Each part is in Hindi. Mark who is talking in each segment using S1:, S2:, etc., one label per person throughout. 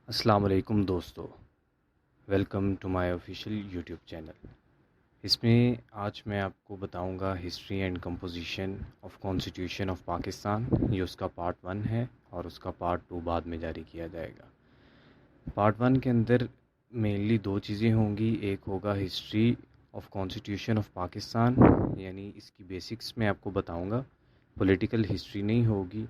S1: अस्सलाम वालेकुम दोस्तों, welcome to my official YouTube channel. इसमें आज मैं आपको बताऊंगा history and composition of constitution of Pakistan. ये उसका पार्ट 1 है और उसका पार्ट 2 बाद में जारी किया जाएगा। पार्ट 1 के अंदर मेनली दो चीज़ें होंगी। एक होगा history of constitution of Pakistan, यानी इसकी बेसिक्स मैं आपको बताऊंगा। पॉलिटिकल हिस्ट्री नहीं होगी,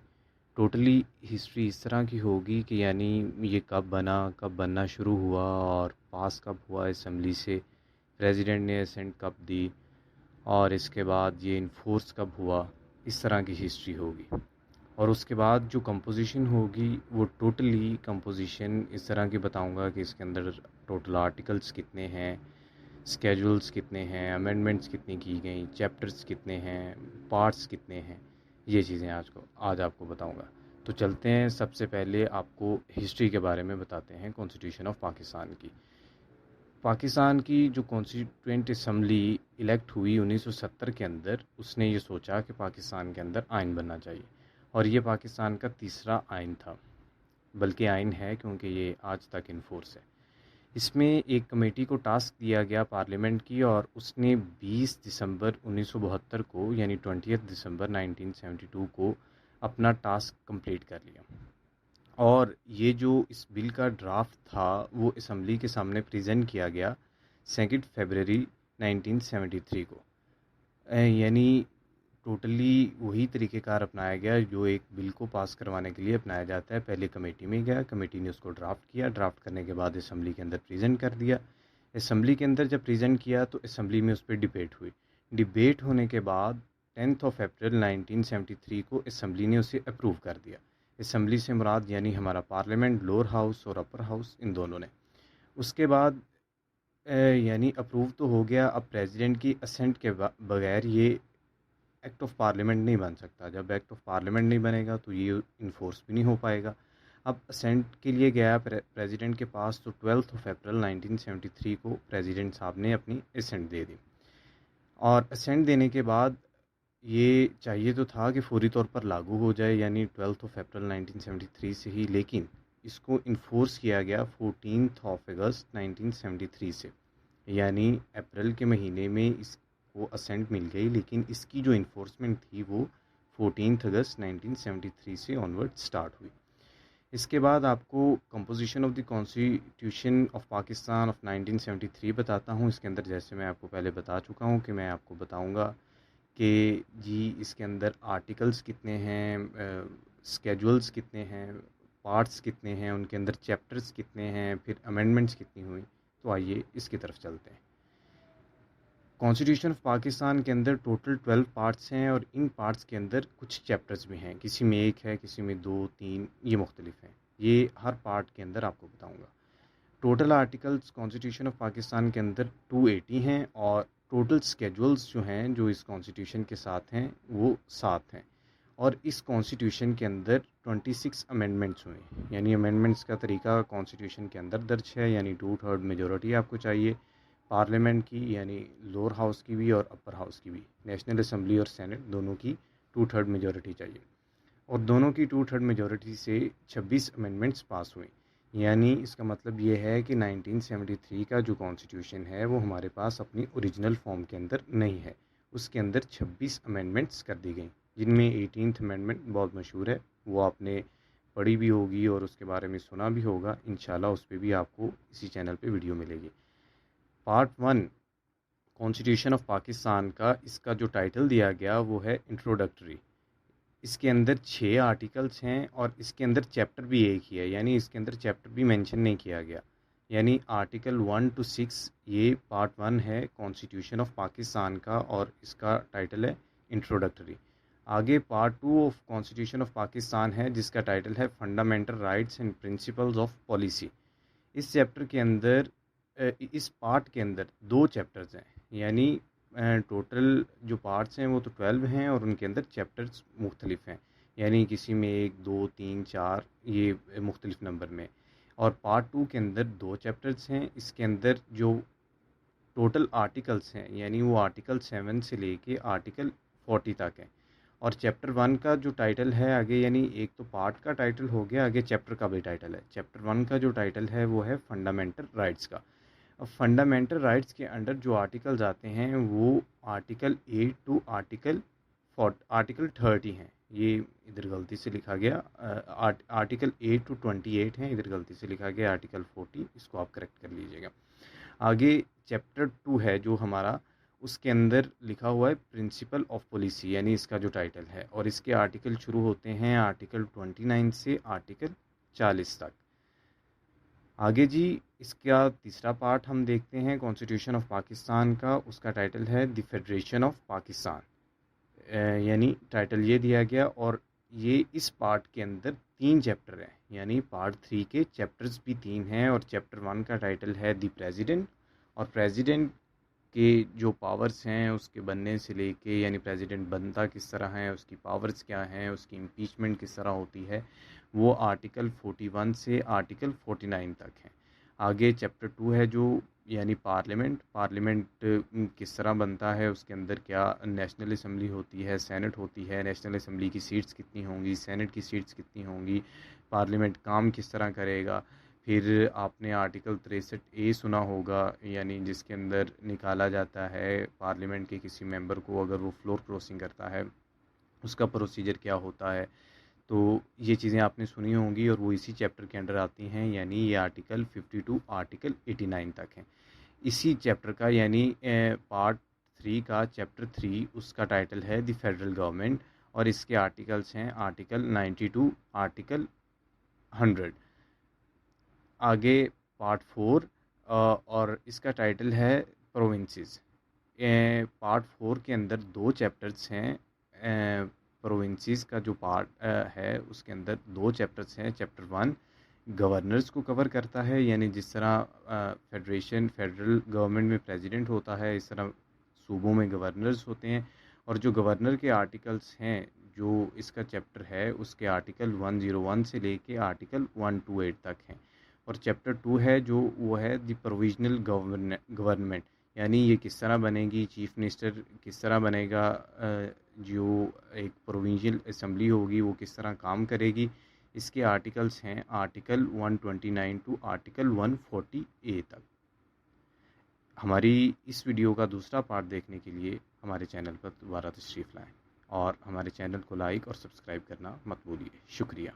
S1: टोटली हिस्ट्री इस तरह की होगी कि यानी ये कब बना, कब बनना शुरू हुआ और पास कब हुआ असम्बली से, प्रेसिडेंट ने असेंट कब दी और इसके बाद ये इन्फोर्स कब हुआ। इस तरह की हिस्ट्री होगी। और उसके बाद जो कंपोजिशन होगी वो टोटली कंपोजिशन इस तरह की बताऊंगा कि इसके अंदर टोटल आर्टिकल्स कितने हैं, स्केजुअल्स कितने हैं, अमेंडमेंट्स कितनी की गई, चैप्टर्स कितने हैं, पार्ट्स कितने हैं। ये चीज़ें आज आपको बताऊंगा। तो चलते हैं, सबसे पहले आपको हिस्ट्री के बारे में बताते हैं कॉन्स्टिट्यूशन ऑफ पाकिस्तान की। पाकिस्तान की जो कॉन्स्टिट्यूएंट असम्बली इलेक्ट हुई 1970 के अंदर, उसने ये सोचा कि पाकिस्तान के अंदर आइन बनना चाहिए और ये पाकिस्तान का तीसरा आइन था, बल्कि आइन है क्योंकि ये आज तक इन्फोर्स है। इसमें एक कमेटी को टास्क दिया गया पार्लियामेंट की और उसने 20 दिसंबर 1972 को यानी 20 दिसंबर 1972 को अपना टास्क कंप्लीट कर लिया। और ये जो इस बिल का ड्राफ्ट था वो असम्बली के सामने प्रेजेंट किया गया 2 फरवरी 1973 को। यानी टोटली वही तरीक़ेकार अपनाया गया जो एक बिल को पास करवाने के लिए अपनाया जाता है। पहले कमेटी में गया, कमेटी ने उसको ड्राफ्ट किया, ड्राफ्ट करने के बाद असम्बली के अंदर प्रेजेंट कर दिया। असम्बली के अंदर जब प्रेजेंट किया तो असम्बली में उस पर डिबेट हुई। डिबेट होने के बाद 10 अप्रैल 1973 को असम्बली ने उसे अप्रूव कर दिया। असम्बली से मुराद यानी हमारा पार्लियामेंट, लोअर हाउस और अपर हाउस, इन दोनों ने। उसके बाद यानी अप्रूव तो हो गया। अब प्रेसिडेंट की असेंट के बगैर ये एक्ट ऑफ पार्लियामेंट नहीं बन सकता। जब एक्ट ऑफ पार्लियामेंट नहीं बनेगा तो ये इन्फोर्स भी नहीं हो पाएगा। अब असेंट के लिए गया प्रेसिडेंट के पास, तो 12 अप्रैल 1973 को प्रेसिडेंट साहब ने अपनी असेंट दे दी। और असेंट देने के बाद ये चाहिए तो था कि फौरी तौर पर लागू हो जाए, यानी 12 अप्रैल 1973 से ही, लेकिन इसको इन्फोर्स किया गया 14 अगस्त 1973 से। यानी अप्रैल के महीने में इसको असेंट मिल गई, लेकिन इसकी जो इन्फोर्समेंट थी वो 14 अगस्त 1973 से ऑनवर्ड स्टार्ट हुई। इसके बाद आपको composition of the constitution of Pakistan of 1973 बताता हूँ। इसके अंदर जैसे मैं आपको पहले बता चुका हूँ कि मैं आपको बताऊँगा कि जी इसके अंदर आर्टिकल्स कितने हैं, स्केजुअल्स कितने हैं, पार्ट्स कितने हैं, उनके अंदर चैप्टर्स कितने हैं, फिर अमेंडमेंट्स कितनी हुई। तो आइए इसकी तरफ चलते हैं। कॉन्स्टिट्यूशन ऑफ पाकिस्तान के अंदर टोटल 12 पार्ट्स हैं और इन पार्ट्स के अंदर कुछ चैप्टर्स भी हैं। किसी में एक है, किसी में दो, तीन, ये मुख्तलिफ हैं। ये हर पार्ट के अंदर आपको बताऊँगा। Total articles constitution of Pakistan के अंदर 280 हैं और टोटल स्केजुअल्स जो हैं जो इस कॉन्स्टिट्यूशन के साथ हैं वो 7 हैं। और इस कॉन्स्टिट्यूशन के अंदर 26 अमेंडमेंट्स हुए, यानी अमेंडमेंट्स का तरीका कॉन्स्टिट्यूशन के अंदर दर्ज है। यानी 2/3 मेजॉरिटी आपको चाहिए पार्लियामेंट की, यानी लोअर हाउस की भी और अपर हाउस की भी, नेशनल असम्बली और सेनेट दोनों की 2/3 मेजॉरिटी चाहिए। और दोनों की 2/3 मेजॉरिटी से 26 अमेंडमेंट्स पास हुई। यानी इसका मतलब ये है कि 1973 का जो कॉन्स्टिट्यूशन है वो हमारे पास अपनी ओरिजिनल फॉर्म के अंदर नहीं है। उसके अंदर 26 अमेंडमेंट्स कर दी गई, जिनमें 18th अमेंडमेंट बहुत मशहूर है, वो आपने पढ़ी भी होगी और उसके बारे में सुना भी होगा। इंशाल्लाह उस पर भी आपको इसी चैनल पे वीडियो मिलेगी। पार्ट 1 कॉन्स्टिट्यूशन ऑफ पाकिस्तान का, इसका जो टाइटल दिया गया वो है इंट्रोडक्टरी। इसके अंदर 6 आर्टिकल्स हैं और इसके अंदर चैप्टर भी एक ही है, यानी इसके अंदर चैप्टर भी मेंशन नहीं किया गया। यानी आर्टिकल 1 to 6 ये पार्ट 1 है कॉन्स्टिट्यूशन ऑफ पाकिस्तान का और इसका टाइटल है इंट्रोडक्टरी। आगे part 2 of constitution of Pakistan है जिसका टाइटल है fundamental rights and principles of policy. इस चैप्टर के अंदर इस पार्ट के अंदर 2 चैप्टर्स हैं, यानी टोटल जो पार्ट्स हैं वो तो 12 हैं और उनके अंदर चैप्टर्स मुख्तलिफ हैं, यानी किसी में 1, 2, 3, 4, ये मुख्तलिफ नंबर में। और पार्ट 2 के अंदर 2 चैप्टर्स हैं। इसके अंदर जो टोटल आर्टिकल्स हैं, यानी वो आर्टिकल 7 से लेके आर्टिकल 40 तक हैं। और चैप्टर 1 का जो टाइटल है आगे, यानी एक तो पार्ट का टाइटल हो गया, आगे चैप्टर का भी टाइटल है। चैप्टर 1 का जो टाइटल है वो है फंडामेंटल राइट्स का। अब फंडामेंटल राइट्स के अंडर जो आर्टिकल्स आते हैं वो आर्टिकल 8 टू आर्टिकल 30 हैं। ये इधर गलती से लिखा गया, आर्टिकल 8 टू 28 हैं, इधर गलती से लिखा गया आर्टिकल 40, इसको आप करेक्ट कर लीजिएगा। आगे चैप्टर 2 है जो हमारा, उसके अंदर लिखा हुआ है प्रिंसिपल ऑफ पॉलिसी, यानी इसका जो टाइटल है, और इसके आर्टिकल शुरू होते हैं आर्टिकल 29 से आर्टिकल 40 तक। आगे जी इसका तीसरा पार्ट हम देखते हैं कॉन्स्टिट्यूशन ऑफ पाकिस्तान का, उसका टाइटल है द फेडरेशन ऑफ पाकिस्तान, यानी टाइटल ये दिया गया। और ये इस पार्ट के अंदर 3 चैप्टर हैं, यानी पार्ट 3 के चैप्टर्स भी 3 हैं। और चैप्टर 1 का टाइटल है द प्रेसिडेंट, और प्रेसिडेंट के जो पावर्स हैं उसके बनने से लेके, यानी प्रेसिडेंट बनता किस तरह है, उसकी पावर्स क्या हैं, उसकी इम्पीचमेंट किस तरह होती है, वो आर्टिकल 41 से आर्टिकल 49 तक है। आगे चैप्टर 2 है जो, यानी पार्लियामेंट किस तरह बनता है, उसके अंदर क्या नेशनल असम्बली होती है, सेनेट होती है, नेशनल असम्बली की सीट्स कितनी होंगी, सेनेट की सीट्स कितनी होंगी, पार्लियामेंट काम किस तरह करेगा। फिर आपने आर्टिकल 63A सुना होगा, यानी जिसके अंदर निकाला जाता है पार्लियामेंट के किसी मेंबर को अगर वो फ्लोर क्रॉसिंग करता है, उसका प्रोसीजर क्या होता है। तो ये चीज़ें आपने सुनी होंगी और वो इसी चैप्टर के अंडर आती हैं, यानी ये आर्टिकल 52 आर्टिकल 89 तक हैं इसी चैप्टर का। यानी पार्ट 3 का चैप्टर 3, उसका टाइटल है द फेडरल गवर्नमेंट, और इसके आर्टिकल्स हैं आर्टिकल 92 आर्टिकल 100। आगे पार्ट 4, और इसका टाइटल है प्रोविंसेस। पार्ट 4 के अंदर 2 चैप्टर्स हैं। प्रोविंसेस का जो पार्ट है उसके अंदर 2 चैप्टर्स हैं। चैप्टर 1 गवर्नर्स को कवर करता है, यानी जिस तरह फेडरल गवर्नमेंट में प्रेसिडेंट होता है, इस तरह सूबों में गवर्नर्स होते हैं। और जो गवर्नर के आर्टिकल्स हैं, जो इसका चैप्टर है, उसके आर्टिकल 101 से लेके आर्टिकल 128 तक हैं। और चैप्टर 2 है जो, वो है द प्रोविजनल गवर्नमेंट, यानी ये किस तरह बनेगी, चीफ मिनिस्टर किस तरह बनेगा, जो एक प्रोविंशियल असम्बली होगी वो किस तरह काम करेगी। इसके आर्टिकल्स हैं आर्टिकल 129 टू आर्टिकल 140A तक। हमारी इस वीडियो का दूसरा पार्ट देखने के लिए हमारे चैनल पर दोबारा तशरीफ़ लाएँ, और हमारे चैनल को लाइक और सब्सक्राइब करना मत भूलिए। शुक्रिया।